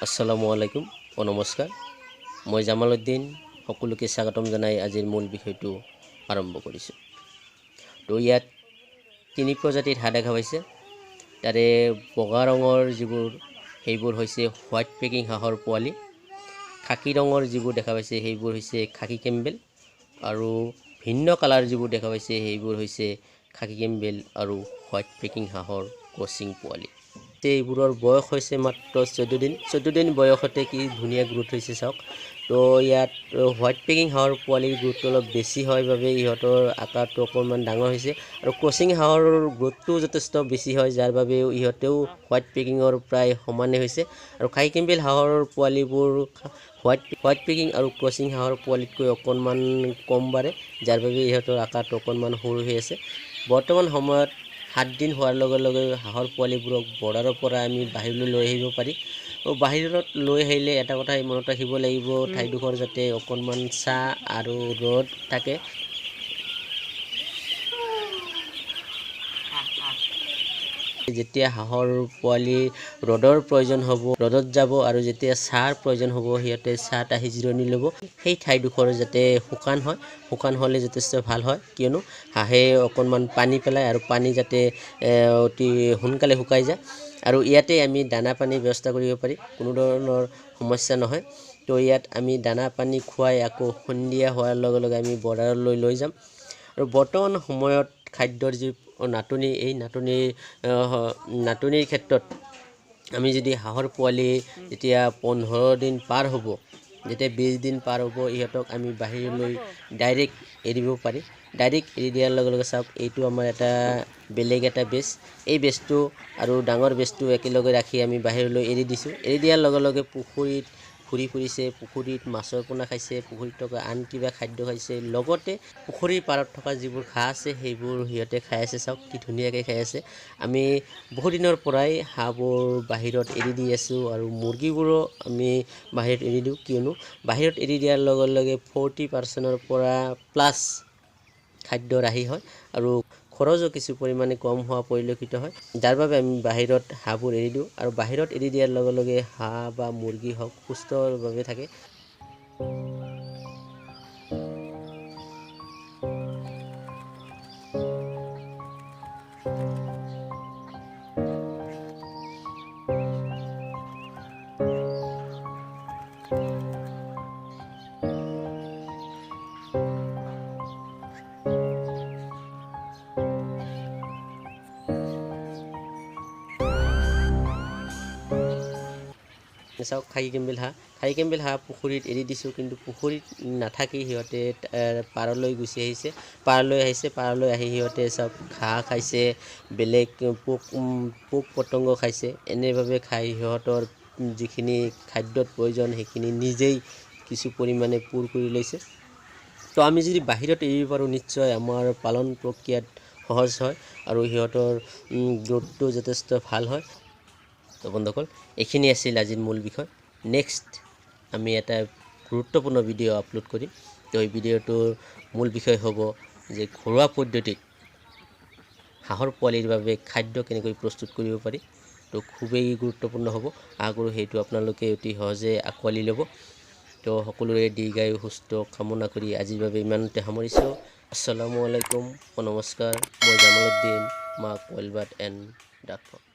আসসালামু আলাইকুম ও নমস্কাৰ। মই জামালউদ্দিন সকলোকে স্বাগতম জনাই আজিৰ মূল বিষয়টো আৰম্ভ কৰিছোঁ। তো ইয়াত তিনি প্ৰজাতিৰ হাঁহ দেখা পাইছে। তাৰে বগা ৰঙৰ যিবোৰ সেইবোৰ হৈছে হোৱাইট পেকিং হাঁহৰ পোৱালি, খাকী ৰঙৰ যিবোৰ দেখা পাইছে সেইবোৰ হৈছে খাকী কেম্বেল, আৰু ভিন্ন কালাৰ যিবোৰ দেখা পাইছে সেইবোৰ হৈছে খাকী কেম্বেল আৰু হোৱাইট পেকিং হাঁহৰ ক্ৰছিং পোৱালি। এইবোৰৰ বয়স হৈছে মাত্ৰ 14 দিন বয়সতে কি ধুনীয়া গ্ৰোথ হৈছে চাওক। তো ইয়াত হোৱাইট পেকিং হাঁহৰ পোৱালিৰ গ্ৰোথটো অলপ বেছি হয় বাবে ইহঁতৰ আকাৰটো অকণমান ডাঙৰ হৈছে, আৰু ক্ৰছিং হাঁহৰ গ্ৰোথটো যথেষ্ট বেছি হয়, যাৰ বাবে ইহঁতেও হোৱাইট পেকিঙৰ প্ৰায় সমানে হৈছে। আৰু খাকী কেম্বেল হাঁহৰ পোৱালিবোৰ হোৱাইট পেকিং আৰু ক্ৰছিং হাঁহৰ পোৱালিতকৈ অকণমান কম বাঢ়ে, যাৰ বাবে ইহঁতৰ আকাৰটো অকণমান সৰু হৈ আছে। বৰ্তমান সময়ত 7 দিন হোৱাৰ লগে লগে হাঁহৰ পোৱালিবোৰক বৰ্ডাৰৰ পৰা আমি বাহিৰলৈ লৈ আহিব পাৰি। আৰু বাহিৰত লৈ আহিলে এটা কথা মনত ৰাখিব লাগিব, ঠাইডোখৰ যাতে অকণমান ছাঁ আৰু ৰ'দ থাকে। যেতিয়া হাঁহৰ পোৱালি ৰ'দৰ প্ৰয়োজন হ'ব ৰ'দত যাব, আৰু যেতিয়া ছাঁৰ প্ৰয়োজন হ'ব সিহঁতে ছাঁত আহি জিৰণি ল'ব। সেই ঠাইডোখৰ যাতে শুকান হয়, শুকান হ'লে যথেষ্ট ভাল হয়, কিয়নো হাঁহে অকণমান পানী পেলায় আৰু পানী যাতে অতি সোনকালে শুকাই যায়। আৰু ইয়াতে আমি দানা পানীৰ ব্যৱস্থা কৰিব পাৰি, কোনো ধৰণৰ সমস্যা নহয়। তো ইয়াত আমি দানা পানী খুৱাই আকৌ সন্ধিয়া হোৱাৰ লগে লগে আমি বৰ্ডাৰলৈ লৈ যাম। আৰু বৰ্তমান সময়ত খাদ্যৰ যি নাটনি, এই নাটনিৰ ক্ষেত্ৰত আমি যদি হাঁহৰ পোৱালি যেতিয়া 15 দিন পাৰ হ'ব, যেতিয়া 20 দিন পাৰ হ'ব, ইহঁতক আমি বাহিৰলৈ ডাইৰেক্ট এৰিব পাৰি। ডাইৰেক্ট এৰি দিয়াৰ লগে লগে চাওক, এইটো আমাৰ এটা বেলেগ এটা বেজ। এই বেজটো আৰু ডাঙৰ বেজটো একেলগে ৰাখি আমি বাহিৰলৈ এৰি দিছোঁ। এৰি দিয়াৰ লগে লগে পুখুৰীত ঘূৰি ফুৰিছে, পুখুৰীত মাছৰ পোনা খাইছে, পুখুৰীত থকা আন কিবা খাদ্য খাইছে, লগতে পুখুৰীৰ পাৰত থকা যিবোৰ ঘাঁহ আছে সেইবোৰ সিহঁতে খাই আছে। চাওক কি ধুনীয়াকৈ খাই আছে। আমি বহুদিনৰ পৰাই হাঁহবোৰ বাহিৰত এৰি দি আছোঁ, আৰু মুৰ্গীবোৰো আমি বাহিৰত এৰি দিওঁ, কিয়নো বাহিৰত এৰি দিয়াৰ লগে লগে 40% পৰা প্লাছ খাদ্য ৰাহি হয়, আৰু খৰচো কিছু পৰিমাণে কম হোৱা পৰিলক্ষিত হয়, যাৰ বাবে আমি বাহিৰত হাঁহবোৰ এৰি দিওঁ। আৰু বাহিৰত এৰি দিয়াৰ লগে লগে হাঁহ বা মুৰ্গী হওক সুস্থভাৱে থাকে। চাওক খাকী কেম্বেল হাঁহ পুখুৰীত এৰি দিছোঁ, কিন্তু পুখুৰীত নাথাকি সিহঁতে পাৰলৈ গুচি আহিছে, পাৰলৈ আহি সিহঁতে চাওক ঘাঁহ খাইছে, বেলেগ পোক পতংগ খাইছে। এনেভাৱে খাই সিহঁতৰ যিখিনি খাদ্যত প্ৰয়োজন সেইখিনি নিজেই কিছু পৰিমাণে পূৰ কৰি লৈছে। তো আমি যদি বাহিৰত এৰিব পাৰোঁ, নিশ্চয় আমাৰ পালন প্ৰক্ৰিয়াত সহজ হয়, আৰু সিহঁতৰ গ্ৰোথটো যথেষ্ট ভাল হয়। তো বন্ধুসকল, এইখিনি আছিল আজিৰ মূল বিষয়। নেক্সট আমি এটা গুৰুত্বপূৰ্ণ ভিডিঅ' আপলোড কৰিম। তো এই ভিডিঅ'টোৰ মূল বিষয় হ'ব যে ঘৰুৱা পদ্ধতিত হাঁহৰ পোৱালিৰ বাবে খাদ্য কেনেকৈ প্ৰস্তুত কৰিব পাৰি। তো খুবেই গুৰুত্বপূৰ্ণ হ'ব। আশা কৰোঁ সেইটো আপোনালোকে অতি সহজে আঁকোৱালি ল'ব। তো সকলোৰে দীৰ্ঘায়ু সুস্থ কামনা কৰি আজিৰ বাবে ইমানতে সামৰিছোঁ। আসসালামু আলাইকুম ও নমস্কাৰ। মই জামালউদ্দিন, মা কোয়েলবাট এণ্ড ডাকফাৰ্ম।